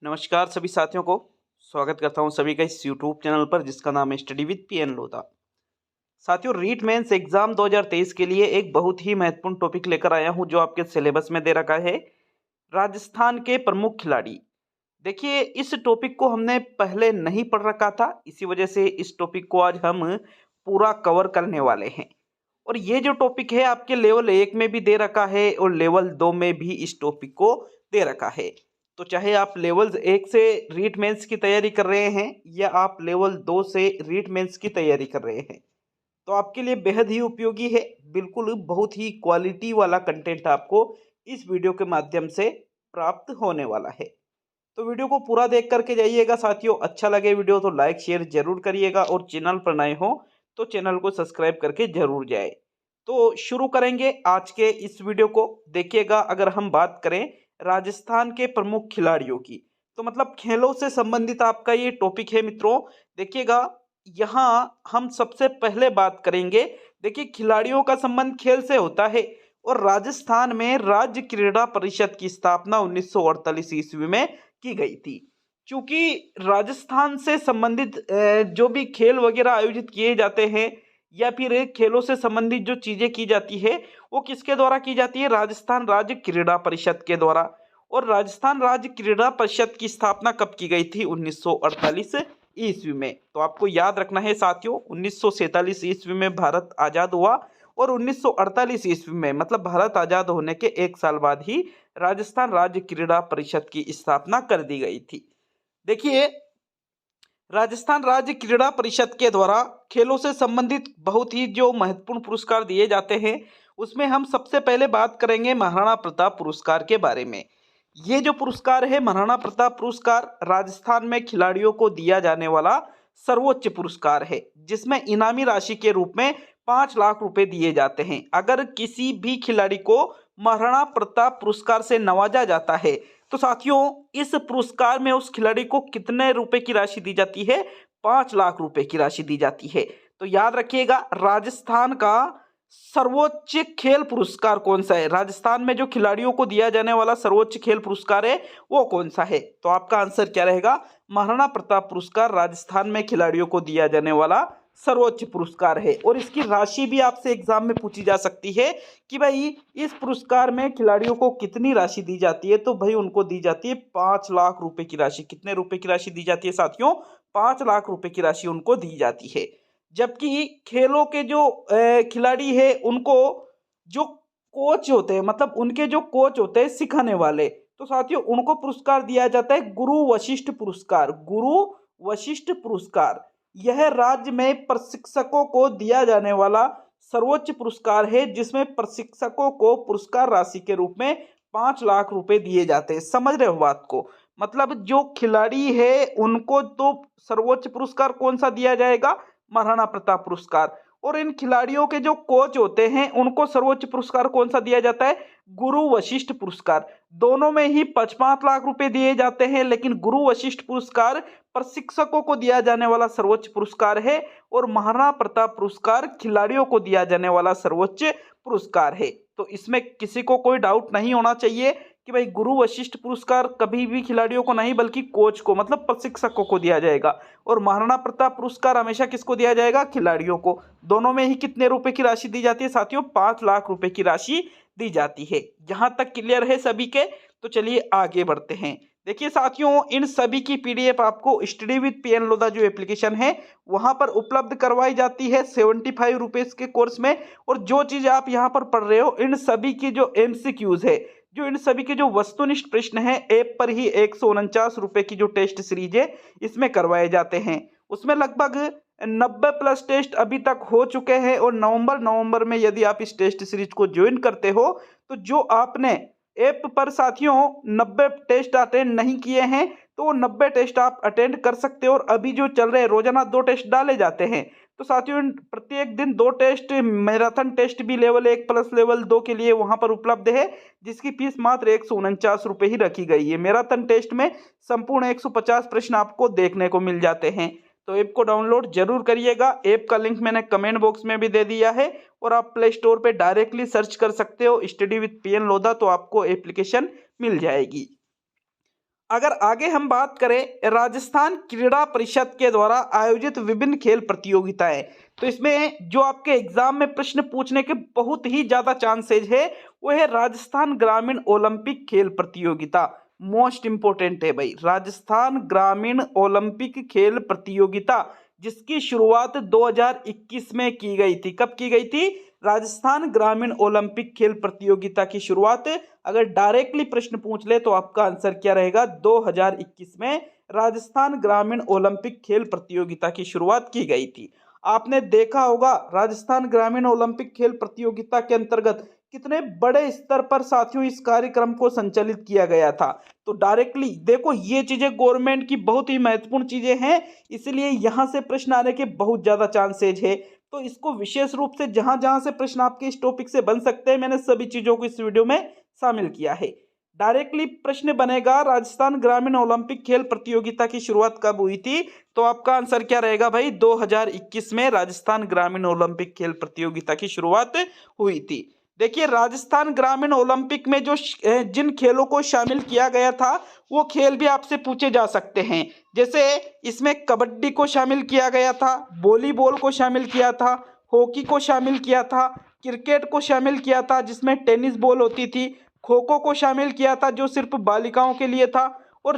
नमस्कार सभी साथियों को। स्वागत करता हूं सभी का इस यूट्यूब चैनल पर जिसका नाम है स्टडी विद पीएन लोधा। साथियों, रीट मेंस एग्जाम 2023 के लिए एक बहुत ही महत्वपूर्ण टॉपिक लेकर आया हूं जो आपके सिलेबस में दे रखा है। राजस्थान के प्रमुख खिलाड़ी। देखिए, इस टॉपिक को हमने पहले नहीं पढ़ रखा था, इसी वजह से इस टॉपिक को आज हम पूरा कवर करने वाले हैं। और ये जो टॉपिक है आपके लेवल 1 में भी दे रखा है और लेवल 2 में भी इस टॉपिक को दे रखा है। तो चाहे आप लेवल 1 से रीट मेंस की तैयारी कर रहे हैं या आप लेवल 2 से रीट मेंस की तैयारी कर रहे हैं, तो आपके लिए बेहद ही उपयोगी है। बिल्कुल बहुत ही क्वालिटी वाला कंटेंट आपको इस वीडियो के माध्यम से प्राप्त होने वाला है। तो वीडियो को पूरा देख करके जाइएगा साथियों। अच्छा लगे वीडियो तो लाइक शेयर जरूर करिएगा और चैनल पर नए हो तो चैनल को सब्सक्राइब करके जरूर जाए। तो शुरू करेंगे आज के इस वीडियो को। देखिएगा, अगर हम बात करें राजस्थान के प्रमुख खिलाड़ियों की, तो मतलब खेलों से संबंधित आपका ये टॉपिक है मित्रों। देखिएगा, यहाँ हम सबसे पहले बात करेंगे। देखिए, खिलाड़ियों का संबंध खेल से होता है और राजस्थान में राज्य क्रीड़ा परिषद की स्थापना 1948 ईस्वी में की गई थी। क्योंकि राजस्थान से संबंधित जो भी खेल वगैरह आयोजित किए जाते हैं या फिर खेलों से संबंधित जो चीजें की जाती है वो किसके द्वारा की जाती है? राजस्थान राज्य क्रीड़ा परिषद के द्वारा। और राजस्थान राज्य क्रीड़ा परिषद की स्थापना कब की गई थी? 1948 ईस्वी में। तो आपको याद रखना है साथियों, 1947 ईस्वी में भारत आजाद हुआ और 1948 ईस्वी में मतलब भारत आजाद होने के एक साल बाद ही राजस्थान राज्य क्रीड़ा परिषद की स्थापना कर दी गई थी। देखिए, राजस्थान राज्य क्रीड़ा परिषद के द्वारा खेलों से संबंधित बहुत ही जो महत्वपूर्ण पुरस्कार दिए जाते हैं उसमें हम सबसे पहले बात करेंगे महाराणा प्रताप पुरस्कार के बारे में। ये जो पुरस्कार है महाराणा प्रताप पुरस्कार, राजस्थान में खिलाड़ियों को दिया जाने वाला सर्वोच्च पुरस्कार है जिसमें इनामी राशि के रूप में 5 लाख रुपए दिए जाते हैं। अगर किसी भी खिलाड़ी को महाराणा प्रताप पुरस्कार से नवाजा जाता है तो साथियों इस पुरस्कार में उस खिलाड़ी को कितने रुपए की राशि दी जाती है? 5 लाख रुपए की राशि दी जाती है। तो याद रखिएगा, राजस्थान का सर्वोच्च खेल पुरस्कार कौन सा है? राजस्थान में जो खिलाड़ियों को दिया जाने वाला सर्वोच्च खेल पुरस्कार है वो कौन सा है? तो आपका आंसर क्या रहेगा? महाराणा प्रताप पुरस्कार राजस्थान में खिलाड़ियों को दिया जाने वाला सर्वोच्च पुरस्कार है। और इसकी राशि भी आपसे एग्जाम में पूछी जा सकती है कि भाई इस पुरस्कार में खिलाड़ियों को कितनी राशि दी जाती है? तो भाई उनको दी जाती है 5 लाख रुपए की राशि। कितने रुपए की राशि दी जाती है साथियों? 5 लाख रुपए की राशि उनको दी जाती है। जबकि खेलों के जो खिलाड़ी है उनको जो कोच होते हैं, मतलब उनके जो कोच होते हैं सिखाने वाले, तो साथियों उनको पुरस्कार दिया जाता है गुरु वशिष्ठ पुरस्कार। गुरु वशिष्ठ पुरस्कार यह राज्य में प्रशिक्षकों को दिया जाने वाला सर्वोच्च पुरस्कार है जिसमें प्रशिक्षकों को पुरस्कार राशि के रूप में 5 लाख रुपए दिए जाते हैं। समझ रहे हो बात को? मतलब जो खिलाड़ी है उनको तो सर्वोच्च पुरस्कार कौन सा दिया जाएगा? महाराणा प्रताप पुरस्कार। और इन खिलाड़ियों के जो कोच होते हैं उनको सर्वोच्च पुरस्कार कौन सा दिया जाता है? गुरु वशिष्ठ पुरस्कार। दोनों में ही 5-5 लाख रुपए दिए जाते हैं, लेकिन गुरु वशिष्ठ पुरस्कार प्रशिक्षकों को दिया जाने वाला सर्वोच्च पुरस्कार है और महाराणा प्रताप पुरस्कार खिलाड़ियों को दिया जाने वाला सर्वोच्च पुरस्कार है। तो इसमें किसी को कोई डाउट नहीं होना चाहिए कि भाई गुरु वशिष्ठ पुरस्कार कभी भी खिलाड़ियों को नहीं बल्कि कोच को मतलब प्रशिक्षकों को दिया जाएगा और महाराणा प्रताप पुरस्कार हमेशा किसको दिया जाएगा? खिलाड़ियों को। दोनों में ही कितने रुपए की राशि दी जाती है साथियों? 5 लाख रुपए की राशि दी जाती है। यहां तक क्लियर है सभी के? तो चलिए आगे बढ़ते हैं। देखिए साथियों, इन सभी की पीडीएफ आपको स्टडी विद पीएन लोधा जो एप्लीकेशन है वहां पर उपलब्ध करवाई जाती है 75 रुपीज के कोर्स में। और जो चीज आप यहाँ पर पढ़ रहे हो इन सभी की जो एमसीक्यूज है, जो इन सभी के जो वस्तुनिष्ठ प्रश्न है, ऐप पर ही 149 रुपए की जो टेस्ट सीरीज है इसमें करवाए जाते हैं। उसमें लगभग 90+ टेस्ट अभी तक हो चुके हैं और नवंबर में यदि आप इस टेस्ट सीरीज को ज्वाइन करते हो तो जो आपने ऐप पर साथियों 90 टेस्ट अटेंड नहीं किए हैं तो वो 90 टेस्ट आप अटेंड कर सकते हो। और अभी जो चल रहे हैं रोजाना 2 टेस्ट डाले जाते हैं, तो साथियों प्रत्येक दिन 2 टेस्ट मैराथन टेस्ट भी लेवल 1 प्लस लेवल 2 के लिए वहां पर उपलब्ध है जिसकी फीस मात्र 149 रुपए ही रखी गई है। मैराथन टेस्ट में संपूर्ण 150 प्रश्न आपको देखने को मिल जाते हैं। तो ऐप को डाउनलोड जरूर करिएगा। ऐप का लिंक मैंने कमेंट बॉक्स में भी दे दिया है और आप प्ले स्टोर पे डायरेक्टली सर्च कर सकते हो स्टडी विद पीएन लोधा, तो आपको एप्लीकेशन मिल जाएगी। अगर आगे हम बात करें राजस्थान क्रीड़ा परिषद के द्वारा आयोजित विभिन्न खेल प्रतियोगिताएं, तो इसमें जो आपके एग्जाम में प्रश्न पूछने के बहुत ही ज्यादा चांसेज है वो है राजस्थान ग्रामीण ओलंपिक खेल प्रतियोगिता। मोस्ट इंपोर्टेंट है भाई, राजस्थान ग्रामीण ओलंपिक खेल प्रतियोगिता जिसकी शुरुआत 2021 में की गई थी। कब की गई थी? राजस्थान ग्रामीण ओलंपिक खेल प्रतियोगिता की शुरुआत अगर डायरेक्टली प्रश्न पूछ ले तो आपका आंसर क्या रहेगा? 2021 में राजस्थान ग्रामीण ओलंपिक खेल प्रतियोगिता की शुरुआत की गई थी। आपने देखा होगा राजस्थान ग्रामीण ओलंपिक खेल प्रतियोगिता के अंतर्गत कितने बड़े स्तर पर साथियों इस कार्यक्रम को संचालित किया गया था। तो डायरेक्टली देखो ये चीजें गवर्नमेंट की बहुत ही महत्वपूर्ण चीजें हैं, इसलिए यहां से प्रश्न आने के बहुत ज्यादा चांसेज है। तो इसको विशेष रूप से जहां जहां से प्रश्न आपके इस टॉपिक से बन सकते हैं मैंने सभी चीजों को इस वीडियो में शामिल किया है। डायरेक्टली प्रश्न बनेगा राजस्थान ग्रामीण ओलंपिक खेल प्रतियोगिता की शुरुआत कब हुई थी? तो आपका आंसर क्या रहेगा भाई? 2021 में राजस्थान ग्रामीण ओलंपिक खेल प्रतियोगिता की शुरुआत हुई थी। देखिए राजस्थान ग्रामीण ओलंपिक में जो जिन खेलों को शामिल किया गया था वो खेल भी आपसे पूछे जा सकते हैं। जैसे इसमें कबड्डी को शामिल किया गया था, वॉलीबॉल को शामिल किया था, हॉकी को शामिल किया था, क्रिकेट को शामिल किया था जिसमें टेनिस बॉल होती थी, खो खो को शामिल किया था जो सिर्फ बालिकाओं के लिए था, और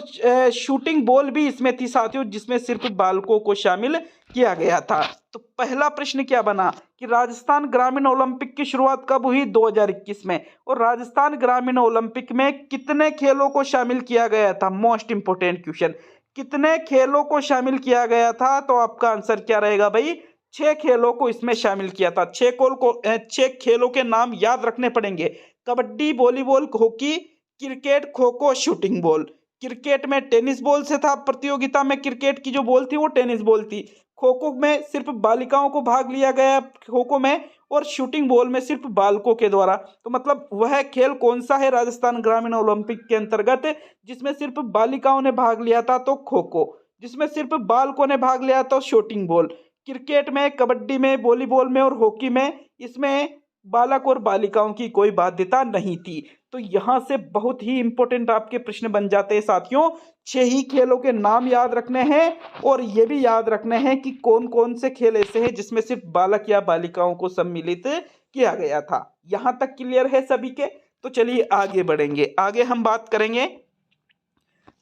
शूटिंग बॉल भी इसमें थी साथियों जिसमें सिर्फ बालकों को शामिल किया गया था। तो पहला प्रश्न क्या बना कि राजस्थान ग्रामीण ओलंपिक की शुरुआत कब हुई? 2021 में। और राजस्थान ग्रामीण ओलंपिक में कितने खेलों को शामिल किया गया था? मोस्ट इंपोर्टेंट क्वेश्चन, कितने खेलों को शामिल किया गया था? तो आपका आंसर क्या रहेगा भाई? 6 खेलों को इसमें शामिल किया था। 6 खेलों के नाम याद रखने पड़ेंगे। Kabaddi, volleyball, hockey, cricket, kho kho, shooting ball. Cricket में टेनिस बॉल से था, प्रतियोगिता में क्रिकेट की जो बॉल थी वो टेनिस बॉल थी। खो खो में सिर्फ बालिकाओं को भाग लिया गया खो खो में, और शूटिंग बॉल में सिर्फ बालकों के द्वारा। तो मतलब वह खेल कौन सा है राजस्थान ग्रामीण ओलंपिक के अंतर्गत जिसमें सिर्फ बालिकाओं ने भाग लिया था? तो खो खो। जिसमें सिर्फ बालकों ने भाग लिया तो शूटिंग बॉल। क्रिकेट में, कबड्डी में, वॉलीबॉल में और हॉकी में इसमें बालक और बालिकाओं की कोई बाध्यता नहीं थी। तो यहां से बहुत ही इंपॉर्टेंट आपके प्रश्न बन जाते हैं साथियों। 6 ही खेलों के नाम याद रखने हैं और ये भी याद रखने हैं कि कौन कौन से खेल ऐसे हैं जिसमें सिर्फ बालक या बालिकाओं को सम्मिलित किया गया था। यहां तक क्लियर है सभी के? तो चलिए आगे बढ़ेंगे। आगे हम बात करेंगे।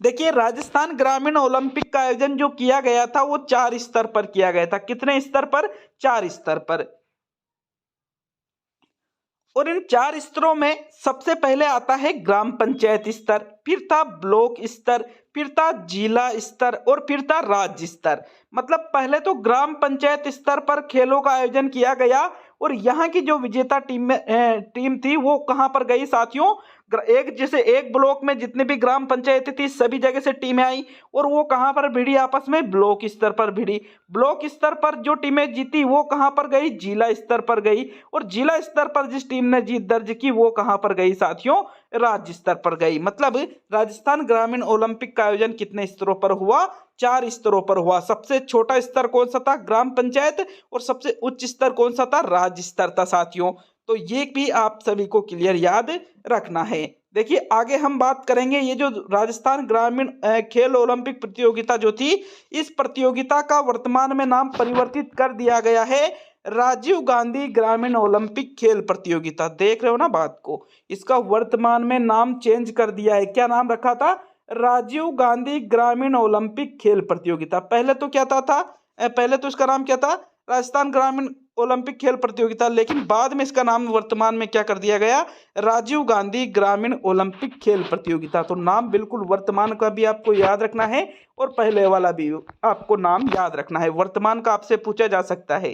देखिए राजस्थान ग्रामीण ओलंपिक का आयोजन जो किया गया था वो 4 स्तर पर किया गया था। कितने स्तर पर? 4 स्तर पर। और इन 4 स्तरों में सबसे पहले आता है ग्राम पंचायत स्तर, फिर था ब्लॉक स्तर, फिर था जिला स्तर और फिर था राज्य स्तर। मतलब पहले तो ग्राम पंचायत स्तर पर खेलों का आयोजन किया गया और यहाँ की जो विजेता टीम थी वो कहाँ पर गई साथियों? जैसे एक ब्लॉक में जितने भी ग्राम पंचायतें थी सभी जगह से टीमें आई और वो कहाँ पर भिड़ी आपस में? ब्लॉक स्तर पर भिड़ी। ब्लॉक स्तर पर जो टीमें जीती वो कहाँ पर गई? जिला स्तर पर गई। और जिला स्तर पर जिस टीम ने जीत दर्ज की वो कहाँ पर गई साथियों? राज्य स्तर पर गई। मतलब राजस्थान ग्रामीण ओलंपिक का आयोजन कितने स्तरों पर हुआ? 4 स्तरों पर हुआ। सबसे छोटा स्तर कौन सा था? ग्राम पंचायत। और सबसे उच्च स्तर कौन सा था? राज्य स्तर था साथियों। तो ये भी आप सभी को क्लियर याद रखना है। देखिए आगे हम बात करेंगे ये जो राजस्थान ग्रामीण खेल ओलंपिक प्रतियोगिता जो थी, इस प्रतियोगिता का वर्तमान में नाम परिवर्तित कर दिया गया है राजीव गांधी ग्रामीण ओलंपिक खेल प्रतियोगिता। देख रहे हो ना बात को? इसका वर्तमान में नाम चेंज कर दिया है। क्या नाम रखा था? राजीव गांधी ग्रामीण ओलंपिक खेल प्रतियोगिता। पहले तो क्या था? पहले तो इसका नाम क्या था? राजस्थान ग्रामीण ओलंपिक खेल प्रतियोगिता। लेकिन बाद में इसका नाम वर्तमान में क्या कर दिया गया? राजीव गांधी ग्रामीण ओलंपिक खेल प्रतियोगिता। तो नाम बिल्कुल वर्तमान का भी आपको याद रखना है और पहले वाला भी आपको नाम याद रखना है। वर्तमान का आपसे पूछा जा सकता है।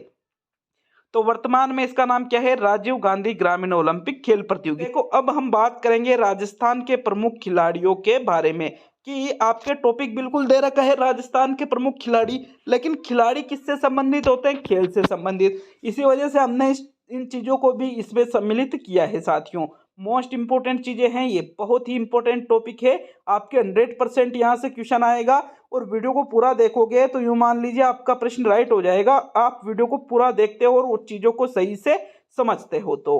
तो वर्तमान में इसका नाम क्या है? राजीव गांधी ग्रामीण ओलंपिक खेल प्रतियोगिता। देखो अब हम बात करेंगे राजस्थान के प्रमुख खिलाड़ियों के बारे में कि आपके टॉपिक बिल्कुल दे रखा है राजस्थान के प्रमुख खिलाड़ी, लेकिन खिलाड़ी किससे संबंधित होते हैं? खेल से संबंधित। इसी वजह से हमने इन चीजों को भी इसमें सम्मिलित किया है साथियों। मोस्ट इंपोर्टेंट चीजें हैं ये, बहुत ही इंपॉर्टेंट टॉपिक है। आपके 100% यहाँ से क्वेश्चन आएगा और वीडियो को पूरा देखोगे तो यूं मान लीजिए आपका प्रश्न राइट हो जाएगा। आप वीडियो को पूरा देखते हो और उस चीजों को सही से समझते हो। तो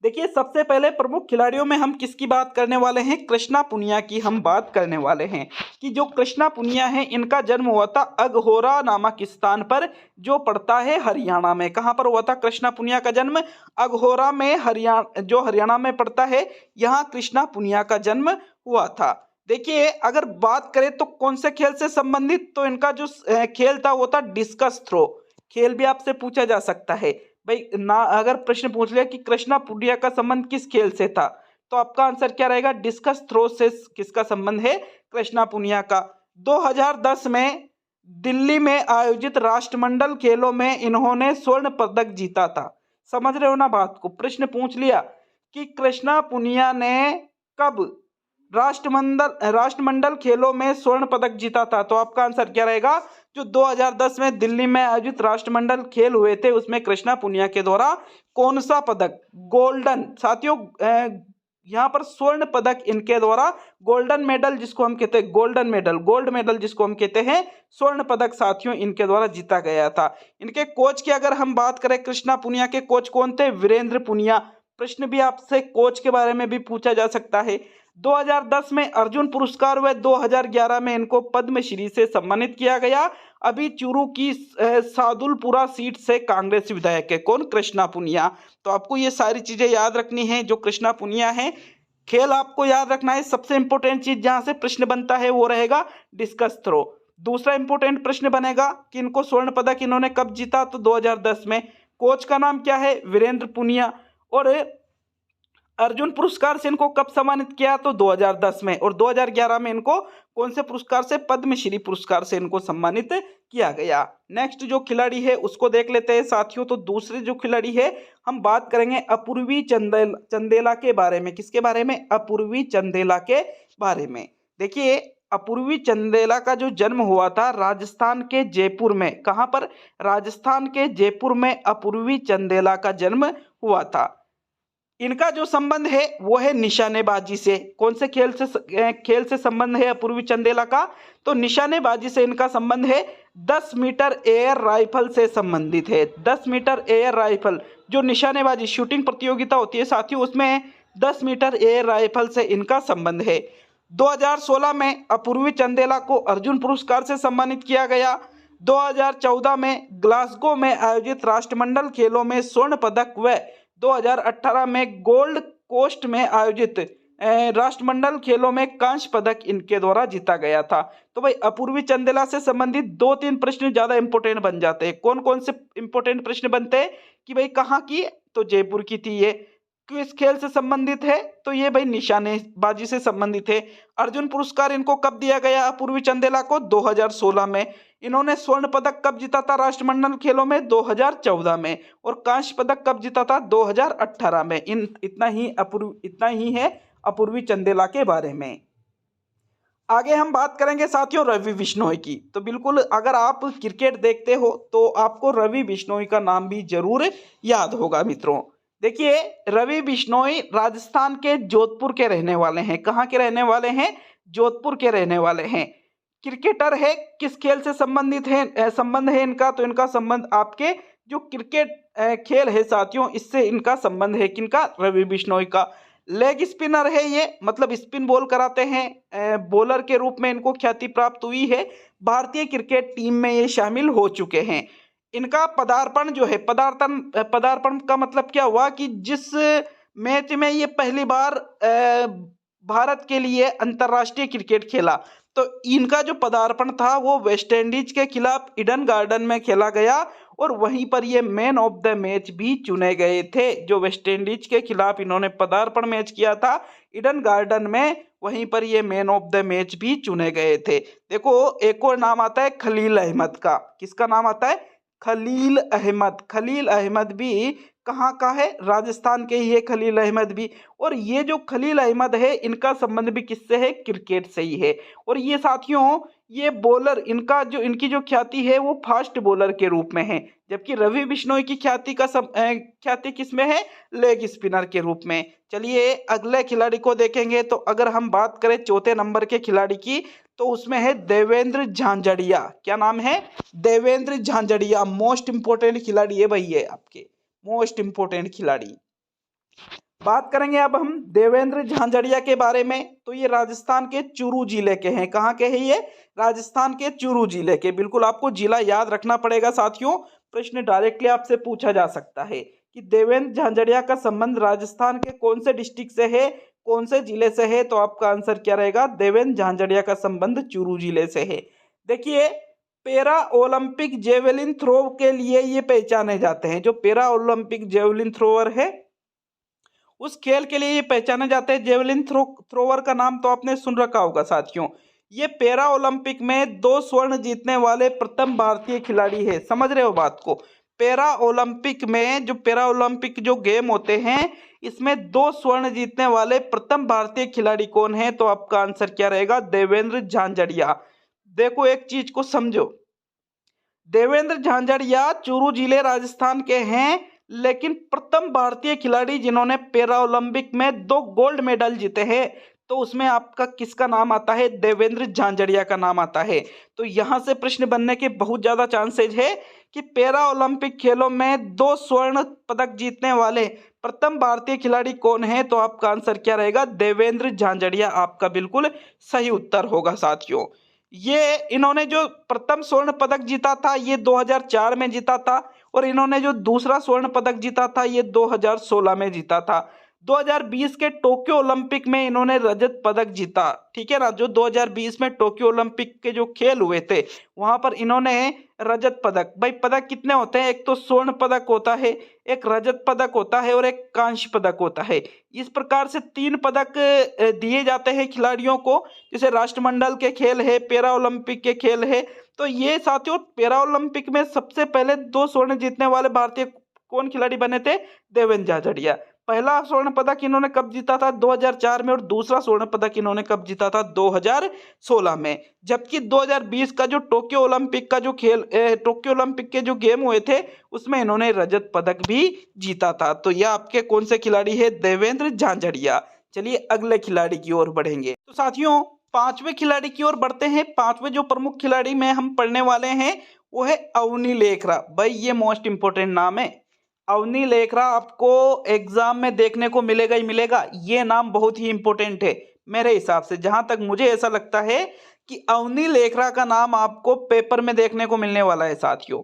देखिए, सबसे पहले प्रमुख खिलाड़ियों में हम किसकी बात करने वाले हैं? कृष्णा पुनिया की हम बात करने वाले हैं कि जो कृष्णा पुनिया है, इनका जन्म हुआ था अघोरा नामक स्थान पर, जो पड़ता है हरियाणा में। कहाँ पर हुआ था कृष्णा पुनिया का जन्म? अघोरा में, हरियाणा, जो हरियाणा में पड़ता है, यहाँ कृष्णा पुनिया का जन्म हुआ था। देखिए, अगर बात करें तो कौन से खेल से संबंधित, तो इनका जो खेल था वो था डिस्कस थ्रो। खेल भी आपसे पूछा जा सकता है भाई ना, अगर प्रश्न पूछ लिया कि कृष्णा पुनिया का संबंध किस खेल से था, तो आपका आंसर क्या रहेगा? डिस्कस थ्रो से किसका संबंध है? कृष्णा पुनिया का। 2010 में दिल्ली में आयोजित राष्ट्रमंडल खेलों में इन्होंने स्वर्ण पदक जीता था। समझ रहे हो ना बात को? प्रश्न पूछ लिया कि कृष्णा पुनिया ने कब राष्ट्रमंडल खेलों में स्वर्ण पदक जीता था, तो आपका आंसर क्या रहेगा? जो 2010 में दिल्ली में आयोजित राष्ट्रमंडल खेल हुए थे, उसमें कृष्णा पुनिया के द्वारा कौन सा पदक? गोल्डन। साथियों, यहाँ पर स्वर्ण पदक इनके द्वारा, गोल्डन मेडल जिसको हम कहते हैं, गोल्डन मेडल, गोल्ड मेडल जिसको हम कहते हैं, स्वर्ण पदक साथियों इनके द्वारा जीता गया था। इनके कोच की अगर हम बात करें, कृष्णा पुनिया के कोच कौन थे? वीरेंद्र पुनिया। प्रश्न भी आपसे कोच के बारे में भी पूछा जा सकता है। 2010 में अर्जुन पुरस्कार व 2011 में इनको पद्मश्री से सम्मानित किया गया। अभी चूरू की सादुलपुरा सीट से कांग्रेस विधायक है। कौन? कृष्णा पुनिया। तो आपको ये सारी चीजें याद रखनी है। जो कृष्णा पुनिया है, खेल आपको याद रखना है। सबसे इंपॉर्टेंट चीज जहां से प्रश्न बनता है वो रहेगा डिस्कस थ्रो। दूसरा इंपॉर्टेंट प्रश्न बनेगा कि इनको स्वर्ण पदक इन्होंने कब जीता, तो 2010 में। कोच का नाम क्या है? वीरेंद्र पुनिया। और अर्जुन पुरस्कार से इनको कब सम्मानित किया, तो 2010 में। और 2011 में इनको कौन से पुरस्कार से? पद्मश्री पुरस्कार से इनको सम्मानित किया गया। नेक्स्ट जो खिलाड़ी है उसको देख लेते हैं साथियों। तो दूसरे जो खिलाड़ी है, हम बात करेंगे अपूर्वी चंदेला के बारे में। किसके बारे में? अपूर्वी चंदेला के बारे में। देखिए, अपूर्वी चंदेला का जो जन्म हुआ था राजस्थान के जयपुर में। कहाँ पर? राजस्थान के जयपुर में अपूर्वी चंदेला का जन्म हुआ था। इनका जो संबंध है वो है निशानेबाजी से। कौन से खेल से संबंध है अपूर्वी चंदेला का? तो निशानेबाजी से इनका संबंध है। 10 मीटर एयर राइफल से संबंधित है। 10 मीटर एयर राइफल, जो निशानेबाजी शूटिंग प्रतियोगिता होती है साथियों, उसमें 10 मीटर एयर राइफल से इनका संबंध है। 2016 में अपूर्वी चंदेला को अर्जुन पुरस्कार से सम्मानित किया गया। 2014 में ग्लासगो में आयोजित राष्ट्रमंडल खेलों में स्वर्ण पदक व 2018 में गोल्ड कोस्ट में आयोजित राष्ट्रमंडल खेलों में कांस्य पदक इनके द्वारा जीता गया था। तो भाई अपूर्वी चंदेला से संबंधित 2-3 प्रश्न ज्यादा इंपॉर्टेंट बन जाते हैं। कौन कौन से इंपॉर्टेंट प्रश्न बनते हैं कि भाई कहाँ की? तो जयपुर की थी ये। किस खेल से संबंधित है? तो ये भाई निशानेबाजी से संबंधित है। अर्जुन पुरस्कार इनको कब दिया गया अपूर्वी चंदेला को? 2016 में। इन्होंने स्वर्ण पदक कब जीता था राष्ट्रमंडल खेलों में? 2014 में। और कांस्य पदक कब जीता था? 2018 में। इतना ही है अपूर्वी चंदेला के बारे में। आगे हम बात करेंगे साथियों रवि बिश्नोई की। तो बिल्कुल, अगर आप क्रिकेट देखते हो तो आपको रवि बिश्नोई का नाम भी जरूर याद होगा मित्रों। देखिए, रवि बिश्नोई राजस्थान के जोधपुर के रहने वाले हैं। कहाँ के रहने वाले हैं? जोधपुर के रहने वाले हैं। क्रिकेटर है। किस खेल से संबंधित है संबंध है इनका? तो इनका संबंध आपके जो क्रिकेट खेल है साथियों, इससे इनका संबंध है। किनका? रवि बिश्नोई का। लेग स्पिनर है ये, मतलब स्पिन बॉल कराते हैं। बॉलर के रूप में इनको ख्याति प्राप्त हुई है। भारतीय क्रिकेट टीम में ये शामिल हो चुके हैं। इनका पदार्पण जो है, पदार्पण का मतलब क्या हुआ कि जिस मैच में ये पहली बार भारत के लिए अंतर्राष्ट्रीय क्रिकेट खेला, तो इनका जो पदार्पण था वो वेस्ट इंडीज के खिलाफ ईडन गार्डन में खेला गया। और वहीं पर ये मैन ऑफ द मैच भी चुने गए थे। जो वेस्ट इंडीज के खिलाफ इन्होंने पदार्पण मैच किया था ईडन गार्डन में, वहीं पर ये मैन ऑफ द मैच भी चुने गए थे। देखो, एक और नाम आता है खलील अहमद का। किसका नाम आता है? खलील अहमद। खलील अहमद भी कहाँ का है? राजस्थान के ही है खलील अहमद भी। और ये जो खलील अहमद है, इनका संबंध भी किससे है? क्रिकेट से ही है। और ये साथियों, ये बॉलर, इनकी जो ख्याति है वो फास्ट बॉलर के रूप में है। जबकि रवि बिश्नोई की ख्याति किसमें है? लेग स्पिनर के रूप में। चलिए अगले खिलाड़ी को देखेंगे। तो अगर हम बात करें चौथे नंबर के खिलाड़ी की, तो उसमें है देवेंद्र झांझड़िया। क्या नाम है? देवेंद्र झांझड़िया। मोस्ट इंपोर्टेंट खिलाड़ी है भाई, ये आपके मोस्ट इंपोर्टेंट खिलाड़ी। बात करेंगे अब हम देवेंद्र झांझड़िया के बारे में। तो ये राजस्थान के चूरू जिले के हैं। कहाँ के हैं ये? राजस्थान के चूरू जिले के। बिल्कुल आपको जिला याद रखना पड़ेगा साथियों, प्रश्न डायरेक्टली आपसे पूछा जा सकता है कि देवेंद्र झांझड़िया का संबंध राजस्थान के कौन से डिस्ट्रिक्ट से है, कौन से जिले से है? तो आपका आंसर क्या रहेगा? देवेंद्र झांझड़िया का संबंध चूरू जिले से है। देखिए, पैरा ओलंपिक जेवलिन थ्रो के लिए ये पहचाने जाते हैं। जो पैरा ओलंपिक जेवलिन थ्रोअर है, उस खेल के लिए ये पहचाने जाते हैं। जेवलिन थ्रोवर का नाम तो आपने सुन रखा होगा साथियों। ये पैरा ओलंपिक में 2 स्वर्ण जीतने वाले प्रथम भारतीय खिलाड़ी है। समझ रहे हो बात को? पैरा ओलंपिक में, जो पैरा ओलंपिक जो गेम होते हैं, इसमें 2 स्वर्ण जीतने वाले प्रथम भारतीय खिलाड़ी कौन है? तो आपका आंसर क्या रहेगा? देवेंद्र झांझड़िया। देखो एक चीज को समझो, देवेंद्र झांझड़िया चूरू जिले राजस्थान के हैं, लेकिन प्रथम भारतीय खिलाड़ी जिन्होंने पैरा ओलंपिक में 2 गोल्ड मेडल जीते हैं, तो उसमें आपका किसका नाम आता है? देवेंद्र झांझड़िया का नाम आता है। तो यहां से प्रश्न बनने के बहुत ज्यादा चांसेज है कि पैरा ओलंपिक खेलों में 2 स्वर्ण पदक जीतने वाले प्रथम भारतीय खिलाड़ी कौन है? तो आपका आंसर क्या रहेगा? देवेंद्र झांझड़िया आपका बिल्कुल सही उत्तर होगा साथियों। ये इन्होंने जो प्रथम स्वर्ण पदक जीता था ये 2004 में जीता था, और इन्होंने जो दूसरा स्वर्ण पदक जीता था ये 2016 में जीता था। 2020 के टोक्यो ओलंपिक में इन्होंने रजत पदक जीता। ठीक है ना? जो 2020 में टोक्यो ओलंपिक के जो खेल हुए थे, वहां पर इन्होंने रजत पदक, भाई पदक कितने होते हैं? एक तो स्वर्ण पदक होता है, एक रजत पदक होता है और एक कांस्य पदक होता है। इस प्रकार से 3 पदक दिए जाते हैं खिलाड़ियों को। जैसे राष्ट्रमंडल के खेल है, पैरा ओलंपिक के खेल है। तो ये साथियों, पैरा ओलंपिक में सबसे पहले 2 स्वर्ण जीतने वाले भारतीय कौन खिलाड़ी बने थे? देवेंद्र झाझड़िया। पहला स्वर्ण पदक इन्होंने कब जीता था? 2004 में, और दूसरा स्वर्ण पदक इन्होंने कब जीता था? 2016 में। जबकि 2020 का जो टोक्यो ओलंपिक का जो खेल, टोक्यो ओलंपिक के जो गेम हुए थे, उसमें इन्होंने रजत पदक भी जीता था। तो यह आपके कौन से खिलाड़ी है? देवेंद्र झांझड़िया। चलिए अगले खिलाड़ी की ओर बढ़ेंगे। तो साथियों, 5वें खिलाड़ी की ओर बढ़ते हैं। 5वें जो प्रमुख खिलाड़ी में हम पढ़ने वाले हैं वो है अवनी लेखरा। भाई ये मोस्ट इंपोर्टेंट नाम है। अवनी लेखरा आपको एग्जाम में देखने को मिलेगा ही मिलेगा। ये नाम बहुत ही इंपॉर्टेंट है मेरे हिसाब से। जहां तक मुझे ऐसा लगता है कि अवनी लेखरा का नाम आपको पेपर में देखने को मिलने वाला है साथियों।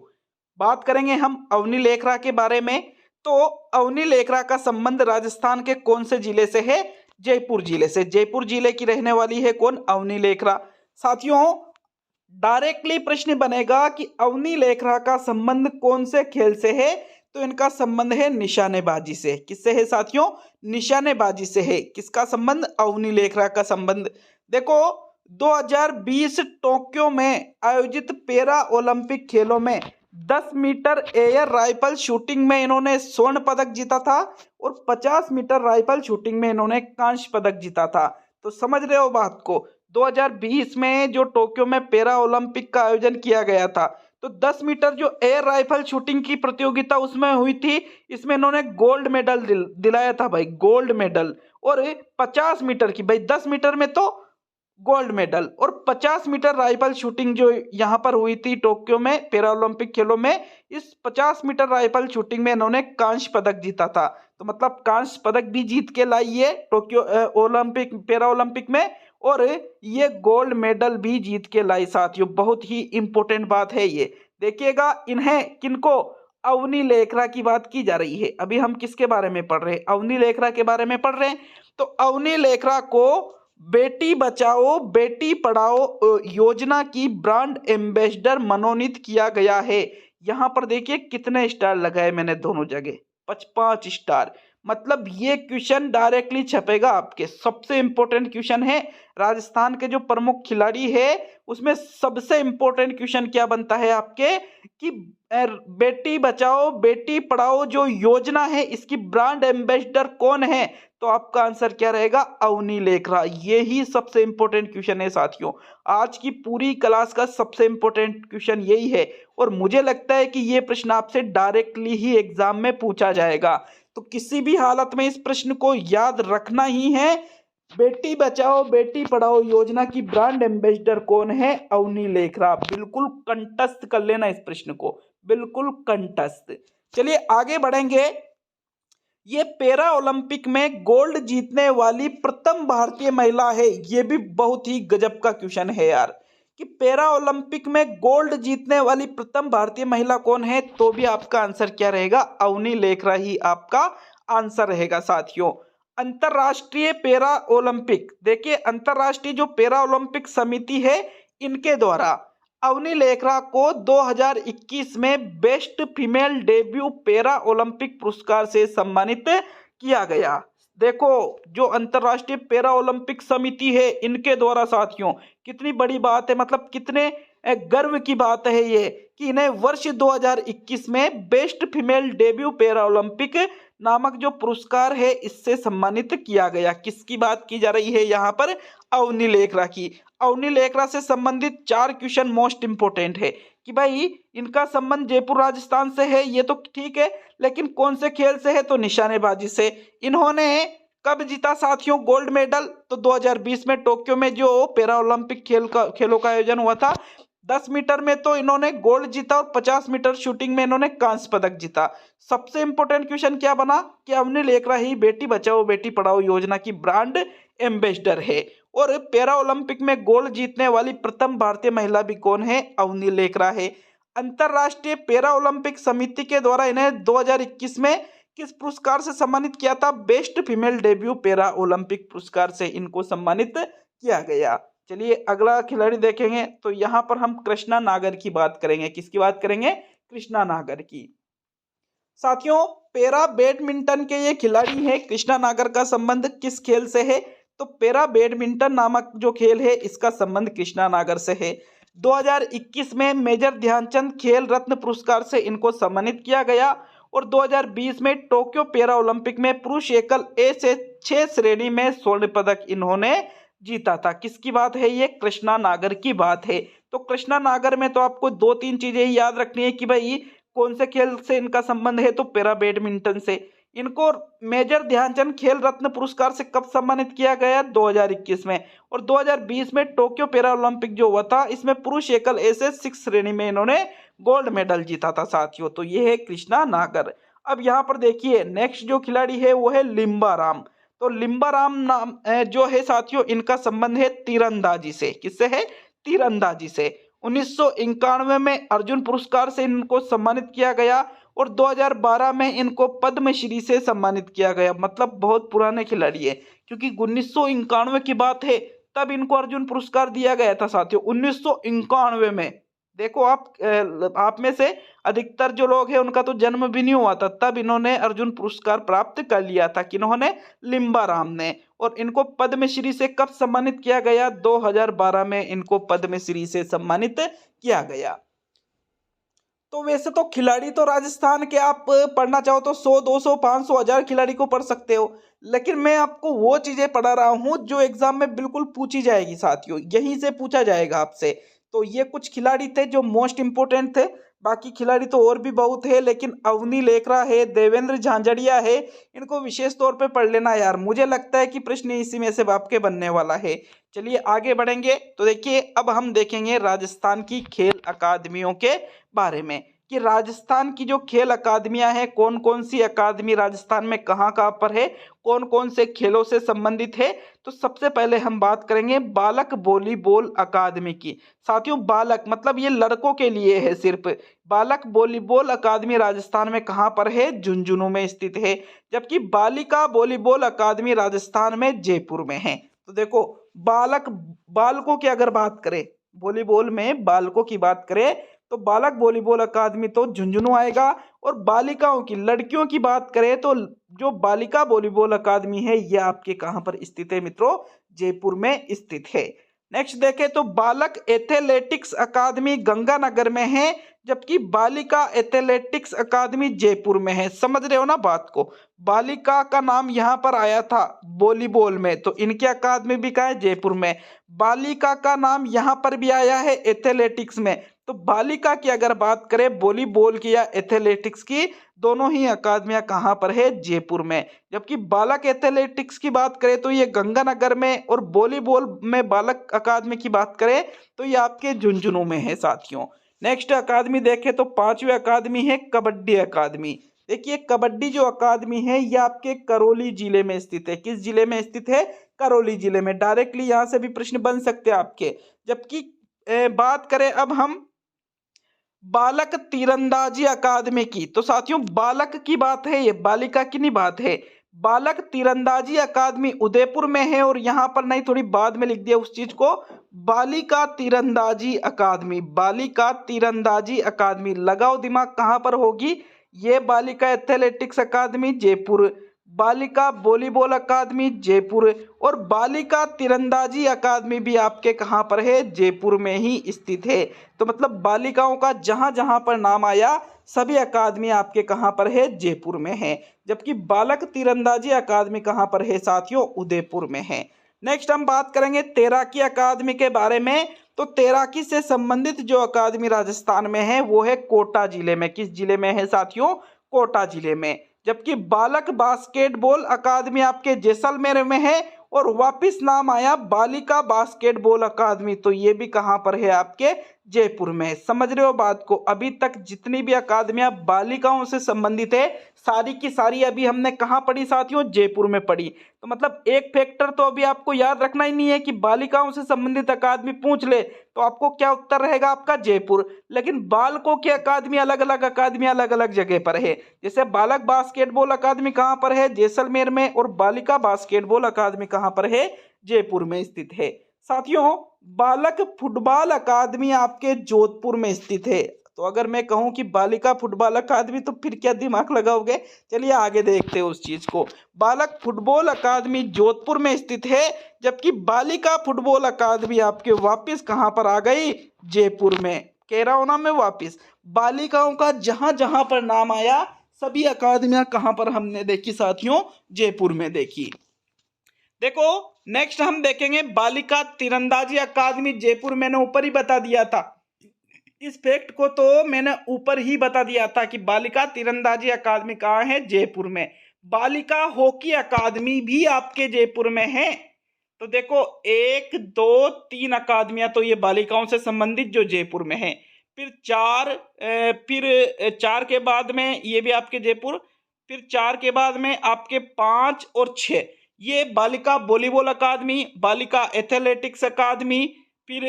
बात करेंगे हम अवनी लेखरा के बारे में। तो अवनी लेखरा का संबंध राजस्थान के कौन से जिले से है? जयपुर जिले से। जयपुर जिले की रहने वाली है कौन? अवनी लेखरा। साथियों, डायरेक्टली प्रश्न बनेगा कि अवनी लेखरा का संबंध कौन से खेल से है? तो इनका संबंध है निशानेबाजी से। किससे है साथियों? निशानेबाजी से है। किसका संबंध? अवनी लेखरा का संबंध। देखो, 2020 टोक्यो में आयोजित पैरा ओलंपिक खेलों में 10 मीटर एयर राइफल शूटिंग में इन्होंने स्वर्ण पदक जीता था, और 50 मीटर राइफल शूटिंग में इन्होंने कांस्य पदक जीता था। तो समझ रहे हो बात को? 2020 में जो टोक्यो में पैरा ओलंपिक का आयोजन किया गया था, तो 10 मीटर जो एयर राइफल शूटिंग की प्रतियोगिता उसमें हुई थी, इसमें इन्होंने गोल्ड मेडल दिलाया था भाई, गोल्ड मेडल। और 50 मीटर की, भाई 10 मीटर में तो गोल्ड मेडल, और 50 मीटर राइफल शूटिंग जो यहाँ पर हुई थी टोक्यो में पैरा ओलंपिक खेलों में, इस 50 मीटर राइफल शूटिंग में इन्होंने कांस्य पदक जीता था। तो मतलब कांस्य पदक भी जीत के लाई है टोक्यो ओलंपिक, पैरा ओलंपिक में, और ये गोल्ड मेडल भी जीत के लाई साथियों। बहुत ही इंपॉर्टेंट बात है ये। देखिएगा, इन्हें किनको? अवनी लेखरा की बात की जा रही है। अभी हम किसके बारे में पढ़ रहे हैं? अवनी लेखरा के बारे में पढ़ रहे हैं। तो अवनी लेखरा को बेटी बचाओ बेटी पढ़ाओ योजना की ब्रांड एम्बेसडर मनोनीत किया गया है। यहाँ पर देखिए कितने स्टार लगाए मैंने दोनों जगह, 5 स्टार। मतलब ये क्वेश्चन डायरेक्टली छपेगा आपके। सबसे इंपॉर्टेंट क्वेश्चन है। राजस्थान के जो प्रमुख खिलाड़ी है उसमें सबसे इंपॉर्टेंट क्वेश्चन क्या बनता है आपके कि बेटी बचाओ बेटी पढ़ाओ जो योजना है, इसकी ब्रांड एम्बेसडर कौन है? तो आपका आंसर क्या रहेगा? अवनी लेखरा। ये ही सबसे इंपॉर्टेंट क्वेश्चन है साथियों। आज की पूरी क्लास का सबसे इंपॉर्टेंट क्वेश्चन यही है, और मुझे लगता है कि ये प्रश्न आपसे डायरेक्टली ही एग्जाम में पूछा जाएगा। तो किसी भी हालत में इस प्रश्न को याद रखना ही है। बेटी बचाओ बेटी पढ़ाओ योजना की ब्रांड एम्बेसडर कौन है? अवनी लेखरा। बिल्कुल कंठस्थ कर लेना इस प्रश्न को, बिल्कुल कंठस्थ। चलिए आगे बढ़ेंगे। ये पैरा ओलंपिक में गोल्ड जीतने वाली प्रथम भारतीय महिला है। ये भी बहुत ही गजब का क्वेश्चन है यार, कि पैरा ओलंपिक में गोल्ड जीतने वाली प्रथम भारतीय महिला कौन है। तो भी आपका आंसर क्या रहेगा, अवनी लेखरा ही आपका आंसर रहेगा साथियों। अंतरराष्ट्रीय पैरा ओलंपिक, देखिए अंतरराष्ट्रीय जो पैरा ओलंपिक समिति है इनके द्वारा अवनी लेखरा को 2021 में best female debut para Olympic पुरस्कार से सम्मानित किया गया। देखो जो अंतरराष्ट्रीय पैरा ओलंपिक समिति है इनके द्वारा साथियों, कितनी बड़ी बात है, मतलब कितने गर्व की बात है ये, कि इन्हें वर्ष 2021 में best female debut para Olympic नामक जो पुरस्कार है इससे सम्मानित किया गया। किसकी बात की जा रही है यहाँ पर, अवनी लेखरा की। अवनी लेखरा से संबंधित 4 क्वेश्चन मोस्ट इंपोर्टेंट है, कि भाई इनका संबंध जयपुर राजस्थान से है, ये तो ठीक है, लेकिन कौन से खेल से है, तो निशानेबाजी से। इन्होंने कब जीता साथियों गोल्ड मेडल, तो 2020 में टोक्यो में जो पैरा ओलंपिक खेलों का आयोजन हुआ था, 10 मीटर में तो इन्होंने गोल्ड जीता और 50 मीटर शूटिंग में इन्होंने कांस्य पदक जीता। सबसे इंपॉर्टेंट क्वेश्चन क्या बना, कि अवनी लेखरा ही बेटी बचाओ बेटी पढ़ाओ योजना की ब्रांड एम्बेसडर है। और पैरा ओलंपिक में गोल्ड जीतने वाली प्रथम भारतीय महिला भी कौन है, अवनी लेखरा है। अंतरराष्ट्रीय पैरा ओलंपिक समिति के द्वारा इन्हें 2021 में किस पुरस्कार से सम्मानित किया था, best female debut para Olympic पुरस्कार से इनको सम्मानित किया गया। चलिए अगला खिलाड़ी देखेंगे, तो यहाँ पर हम कृष्णा नागर की बात करेंगे। किसकी बात करेंगे, कृष्णा नागर की। साथियों पैरा बैडमिंटन के ये खिलाड़ी हैं। कृष्णा नागर का संबंध किस खेल से है, तो पैरा बैडमिंटन नामक जो खेल है इसका संबंध कृष्णा नागर से है। 2021 में मेजर ध्यानचंद खेल रत्न पुरस्कार से इनको सम्मानित किया गया और 2020 में टोक्यो पैरा ओलंपिक में पुरुष एकल ए से 6 श्रेणी में स्वर्ण पदक इन्होंने जीता था। किसकी बात है, ये कृष्णा नागर की बात है। तो कृष्णा नागर में तो आपको 2-3 चीजें ही याद रखनी है, कि भाई कौन से खेल से इनका संबंध है, तो पैरा बैडमिंटन से। इनको मेजर ध्यानचंद खेल रत्न पुरस्कार से कब सम्मानित किया गया, 2021 में। और 2020 में टोक्यो पैरा ओलंपिक जो हुआ था इसमें पुरुष एकल ए से 6 श्रेणी में इन्होंने गोल्ड मेडल जीता था साथियों। तो ये है कृष्णा नागर। अब यहाँ पर देखिए नेक्स्ट जो खिलाड़ी है वो है लिम्बा राम। तो लिम्बा राम नाम जो है साथियों इनका संबंध है तीरंदाजी से। किससे है, तीरंदाजी से। 1991 में अर्जुन पुरस्कार से इनको सम्मानित किया गया और 2012 में इनको पद्मश्री से सम्मानित किया गया। मतलब बहुत पुराने खिलाड़ी है, क्योंकि 1991 की बात है तब इनको अर्जुन पुरस्कार दिया गया था साथियों, 1991 में। देखो आप में से अधिकतर जो लोग हैं उनका तो जन्म भी नहीं हुआ था तब इन्होंने अर्जुन पुरस्कार प्राप्त कर लिया था, किन्होंने, लिम्बा राम ने। और इनको पद्मश्री से कब सम्मानित किया गया, 2012 में इनको पद्मश्री से सम्मानित किया गया। तो वैसे तो खिलाड़ी तो राजस्थान के आप पढ़ना चाहो तो 100, 200, 500, 1000 खिलाड़ी को पढ़ सकते हो, लेकिन मैं आपको वो चीजें पढ़ा रहा हूं जो एग्जाम में बिल्कुल पूछी जाएगी साथियों, यहीं से पूछा जाएगा आपसे। तो ये कुछ खिलाड़ी थे जो मोस्ट इंपोर्टेंट थे, बाकी खिलाड़ी तो और भी बहुत है, लेकिन अवनी लेखरा है, देवेंद्र झांझड़िया है, इनको विशेष तौर पे पढ़ लेना यार। मुझे लगता है कि प्रश्न इसी में से आपके बनने वाला है। चलिए आगे बढ़ेंगे, तो देखिए अब हम देखेंगे राजस्थान की खेल अकादमियों के बारे में, कि राजस्थान की जो खेल अकादमियां हैं, कौन कौन सी अकादमी राजस्थान में कहाँ कहाँ पर है, कौन कौन से खेलों से संबंधित है। तो सबसे पहले हम बात करेंगे बालक वॉलीबॉल अकादमी की। साथियों बालक मतलब ये लड़कों के लिए है सिर्फ। बालक वॉलीबॉल अकादमी राजस्थान में कहाँ पर है, झुंझुनू में स्थित है। जबकि बालिका वॉलीबॉल अकादमी राजस्थान में जयपुर में है। तो देखो बालकों की अगर बात करें, वॉलीबॉल में बालकों की बात करें तो बालक वॉलीबॉल अकादमी तो झुंझुनू आएगा। और बालिकाओं की, लड़कियों की बात करें तो जो बालिका वॉलीबॉल अकादमी है ये आपके कहां पर स्थित है मित्रों, जयपुर में स्थित है। नेक्स्ट देखें तो बालक एथलेटिक्स अकादमी गंगानगर में है, जबकि बालिका एथलेटिक्स अकादमी जयपुर में है। समझ रहे हो ना बात को, बालिका का नाम यहाँ पर आया था वॉलीबॉल में, तो इनकी अकादमी भी कहाँ है, जयपुर में। बालिका का नाम यहाँ पर भी आया है एथलेटिक्स में। तो बालिका की अगर बात करें वॉलीबॉल की या एथलेटिक्स की, दोनों ही अकादमियां कहाँ पर है, जयपुर में। जबकि बालक एथलेटिक्स की बात करें तो ये गंगानगर में, और वॉलीबॉल में बालक अकादमी की बात करें तो ये आपके झुंझुनू में है साथियों। नेक्स्ट अकादमी देखें तो 5वीं अकादमी है कबड्डी अकादमी। देखिए कबड्डी जो अकादमी है ये आपके करौली जिले में स्थित है। किस जिले में स्थित है? करौली जिले में। डायरेक्टली यहाँ से भी प्रश्न बन सकते हैं आपके। जबकि बात करें अब हम बालक तीरंदाजी अकादमी की, तो साथियों बालक की बात है, ये बालिका की नहीं बात है। बालक तीरंदाजी अकादमी उदयपुर में है, और यहाँ पर नहीं थोड़ी बाद में लिख दिया उस चीज को, बालिका तीरंदाजी अकादमी। बालिका तीरंदाजी अकादमी, लगाओ दिमाग कहाँ पर होगी ये? बालिका एथलेटिक्स अकादमी जयपुर, बालिका वॉलीबॉल अकादमी जयपुर, और बालिका तीरंदाजी अकादमी भी आपके कहाँ पर है? जयपुर में ही स्थित है। तो मतलब बालिकाओं का जहाँ जहाँ पर नाम आया सभी अकादमी आपके कहाँ पर है? जयपुर में है। जबकि बालक तीरंदाजी अकादमी कहाँ पर है साथियों? उदयपुर में है। नेक्स्ट हम बात करेंगे तैराकी अकादमी के बारे में। तो तैराकी से संबंधित जो अकादमी राजस्थान में है वो है कोटा जिले में। किस जिले में है साथियों? कोटा जिले में। जबकि बालक बास्केटबॉल अकादमी आपके जैसलमेर में है, और वापिस नाम आया बालिका बास्केटबॉल अकादमी, तो ये भी कहाँ पर है? आपके जयपुर में। समझ रहे हो बात को? अभी तक जितनी भी अकादमियां बालिकाओं से संबंधित है सारी की सारी अभी हमने कहाँ पढ़ी साथियों? जयपुर में पढ़ी। तो मतलब एक फैक्टर तो अभी आपको याद रखना ही नहीं है कि बालिकाओं से संबंधित अकादमी पूछ ले तो आपको क्या उत्तर रहेगा आपका? जयपुर। लेकिन बालकों की अकादमी अलग अलग जगह पर है। जैसे बालक बास्केटबॉल अकादमी कहाँ पर है? जैसलमेर में, और बालिका बास्केटबॉल अकादमी कहाँ पर है? जयपुर में स्थित है। साथियों बालक फुटबॉल अकादमी आपके जोधपुर में स्थित है। तो अगर मैं कहूं कि बालिका फुटबॉल अकादमी तो फिर क्या दिमाग लगाओगे? चलिए आगे देखते हैं उस चीज को। बालक फुटबॉल अकादमी जोधपुर में स्थित है, जबकि बालिका फुटबॉल अकादमी आपके वापस कहां पर आ गई? जयपुर में। कह रहा हूं ना मैं वापस, बालिकाओं का जहां जहां पर नाम आया सभी अकादमियां कहां पर हमने देखी साथियों? जयपुर में देखी। देखो नेक्स्ट हम देखेंगे बालिका तीरंदाजी अकादमी जयपुर। मैंने ऊपर ही बता दिया था इस फैक्ट को, तो मैंने ऊपर ही बता दिया था कि बालिका तीरंदाजी अकादमी कहाँ है? जयपुर में। बालिका हॉकी अकादमी भी आपके जयपुर में है। तो देखो 1 2 3 अकादमियां तो ये बालिकाओं से संबंधित जो जयपुर में है। फिर 4 के बाद में ये भी आपके जयपुर। फिर 4 के बाद में आपके 5 और 6 ये बालिका वॉलीबॉल अकादमी, बालिका एथलेटिक्स अकादमी, फिर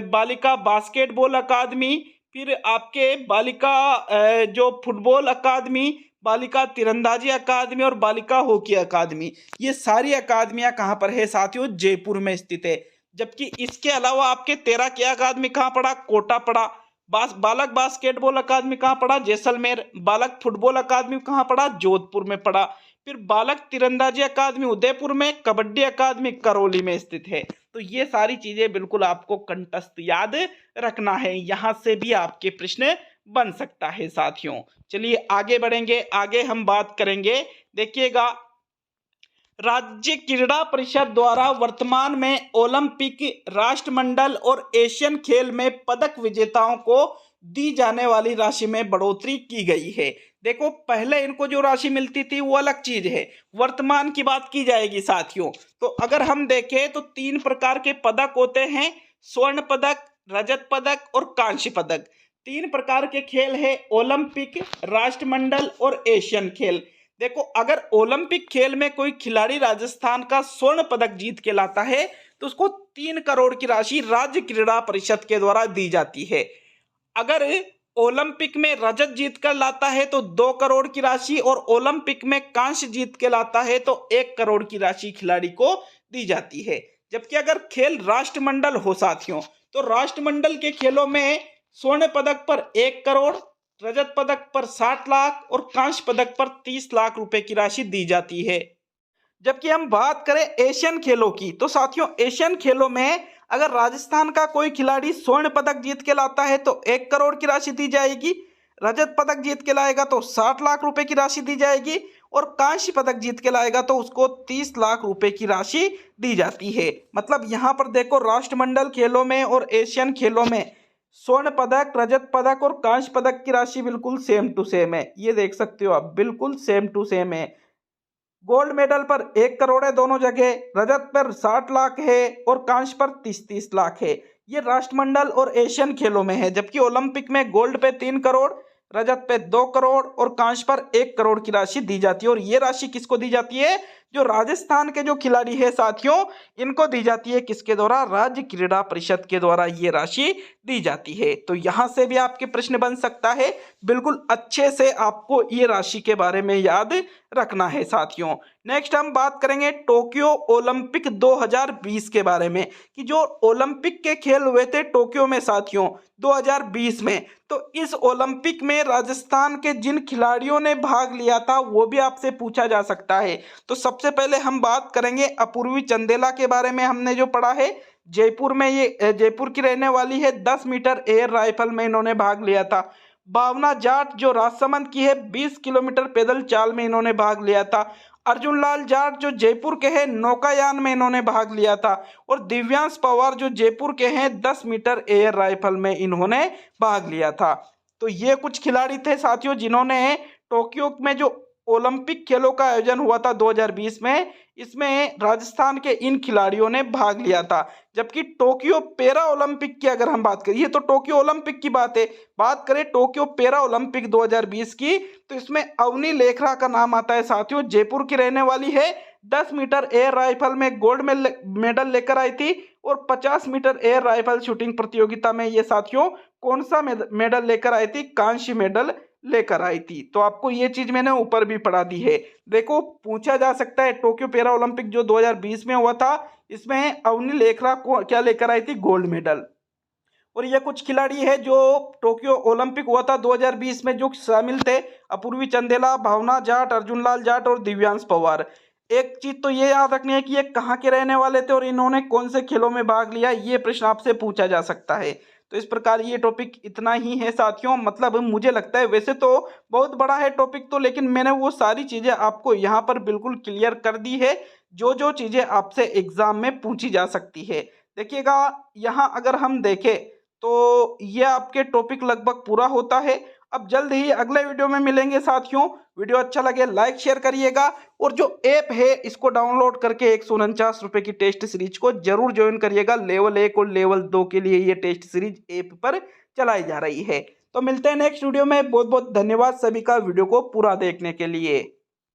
बालिका बास्केटबॉल अकादमी, फिर आपके बालिका जो फुटबॉल अकादमी, बालिका तीरंदाजी अकादमी, और बालिका हॉकी अकादमी। ये सारी अकादमियां कहाँ पर है साथियों? जयपुर में स्थित है। जबकि इसके अलावा आपके तैराकी अकादमी कहाँ पड़ा? कोटा पड़ा। बालक बास्केटबॉल अकादमी कहाँ पड़ा? जैसलमेर। बालक फुटबॉल अकादमी कहाँ पड़ा? जोधपुर में पड़ा। फिर बालक तीरंदाजी अकादमी उदयपुर में, कबड्डी अकादमी करौली में स्थित है। तो ये सारी चीजें बिल्कुल आपको कंठस्थ याद रखना है, यहां से भी आपके प्रश्न बन सकता है साथियों। चलिए आगे बढ़ेंगे। आगे हम बात करेंगे, देखिएगा राज्य क्रीड़ा परिषद द्वारा वर्तमान में ओलंपिक, राष्ट्रमंडल और एशियन खेल में पदक विजेताओं को दी जाने वाली राशि में बढ़ोतरी की गई है। देखो पहले इनको जो राशि मिलती थी वो अलग चीज है, वर्तमान की बात की जाएगी साथियों। तो अगर हम देखें तो 3 प्रकार के पदक होते हैं, स्वर्ण पदक, रजत पदक और कांस्य पदक। 3 प्रकार के खेल है, ओलंपिक, राष्ट्रमंडल और एशियन खेल। देखो अगर ओलंपिक खेल में कोई खिलाड़ी राजस्थान का स्वर्ण पदक जीत के लाता है तो उसको 3 करोड़ की राशि राज्य क्रीड़ा परिषद के द्वारा दी जाती है। अगर ओलंपिक में रजत जीत कर लाता है तो 2 करोड़ की राशि, और ओलंपिक में कांस्य जीत के लाता है तो 1 करोड़ की राशि खिलाड़ी को दी जाती है। जबकि अगर खेल राष्ट्रमंडल हो साथियों तो राष्ट्रमंडल के खेलों में स्वर्ण पदक पर 1 करोड़, रजत पदक पर 60 लाख और कांस्य पदक पर 30 लाख रुपए की राशि दी जाती है। जबकि हम बात करें एशियन खेलों की तो साथियों एशियन खेलों में अगर राजस्थान का कोई खिलाड़ी स्वर्ण पदक जीत के लाता है तो 1 करोड़ की राशि दी जाएगी, रजत पदक जीत के लाएगा तो 60 लाख रुपए की राशि दी जाएगी, और कांस्य पदक जीत के लाएगा तो उसको 30 लाख रुपए की राशि दी जाती है। मतलब यहाँ पर देखो राष्ट्रमंडल खेलों में और एशियन खेलों में स्वर्ण पदक, रजत पदक और कांस्य पदक की राशि बिल्कुल सेम टू सेम है। ये देख सकते हो आप, बिल्कुल सेम टू सेम है। गोल्ड मेडल पर 1 करोड़ है दोनों जगह, रजत पर 60 लाख है और कांस्य पर 30 लाख है। ये राष्ट्रमंडल और एशियन खेलों में है। जबकि ओलंपिक में गोल्ड पे 3 करोड़, रजत पे 2 करोड़ और कांस्य पर 1 करोड़ की राशि दी जाती है। और ये राशि किसको दी जाती है? जो राजस्थान के जो खिलाड़ी है साथियों, इनको दी जाती है। किसके द्वारा? राज्य क्रीड़ा परिषद के द्वारा ये राशि दी जाती है। तो यहां से भी आपके प्रश्न बन सकता है। बिल्कुल अच्छे से आपको ये राशि के बारे में याद रखना है साथियों। नेक्स्ट हम बात करेंगे टोक्यो ओलंपिक 2020 के बारे में, कि जो ओलंपिक के खेल हुए थे टोक्यो में साथियों 2020 में, तो इस ओलंपिक में राजस्थान के जिन खिलाड़ियों ने भाग लिया था वो भी आपसे पूछा जा सकता है। तो सबसे पहले हम बात करेंगे अपूर्वी चंदेला के बारे में। हमने जो पढ़ा है जयपुर में, ये जयपुर की रहने वाली है, 10 मीटर एयर राइफल में इन्होंने भाग लिया था। भावना जाट जो राजसमंद की है, 20 किलोमीटर पैदल चाल में इन्होंने भाग लिया था। अर्जुन लाल जाट जो जयपुर के हैं, नौकायान में इन्होंने भाग लिया था। और दिव्यांश पवार जो जयपुर के हैं, 10 मीटर एयर राइफल में इन्होंने भाग लिया था। तो ये कुछ खिलाड़ी थे साथियों जिन्होंने टोक्यो में जो ओलंपिक खेलों का आयोजन हुआ था 2020 में, इसमें राजस्थान के इन खिलाड़ियों ने भाग लिया था। जबकि टोक्यो पैरा ओलंपिक की अगर हम बात करें, ये तो टोक्यो ओलंपिक की बात है, बात करें टोक्यो पैरा ओलंपिक 2020 की, तो इसमें अवनी लेखरा का नाम आता है साथियों। जयपुर की रहने वाली है, 10 मीटर एयर राइफल में गोल्ड मेडल लेकर आई थी। और 50 मीटर एयर राइफल शूटिंग प्रतियोगिता में ये साथियों कौन सा मेडल लेकर आई थी? कांस्य मेडल लेकर आई थी। तो आपको ये चीज मैंने ऊपर भी पढ़ा दी है। देखो पूछा जा सकता है, टोक्यो पैरा ओलंपिक जो 2020 में हुआ था, इसमें अवनी लेखरा को क्या लेकर आई थी? Gold medal. और ये कुछ खिलाड़ी है जो टोक्यो ओलंपिक हुआ था 2020 में जो शामिल थे, अपूर्वी चंदेला, भावना जाट, अर्जुन लाल जाट और दिव्यांश पवार। एक चीज तो ये याद रखनी है कि ये कहाँ के रहने वाले थे और इन्होंने कौन से खेलों में भाग लिया, ये प्रश्न आपसे पूछा जा सकता है। तो इस प्रकार ये टॉपिक इतना ही है साथियों। मतलब मुझे लगता है वैसे तो बहुत बड़ा है टॉपिक तो, लेकिन मैंने वो सारी चीजें आपको यहाँ पर बिल्कुल क्लियर कर दी है जो जो चीजें आपसे एग्जाम में पूछी जा सकती है। देखिएगा यहाँ अगर हम देखें तो ये आपके टॉपिक लगभग पूरा होता है। अब जल्द ही अगले वीडियो में मिलेंगे साथियों। वीडियो अच्छा लगे लाइक शेयर करिएगा, और जो ऐप है इसको डाउनलोड करके 149 रुपए की टेस्ट सीरीज को जरूर ज्वाइन करिएगा। लेवल 1 और लेवल 2 के लिए ये टेस्ट सीरीज ऐप पर चलाई जा रही है। तो मिलते हैं नेक्स्ट वीडियो में। बहुत बहुत धन्यवाद सभी का वीडियो को पूरा देखने के लिए।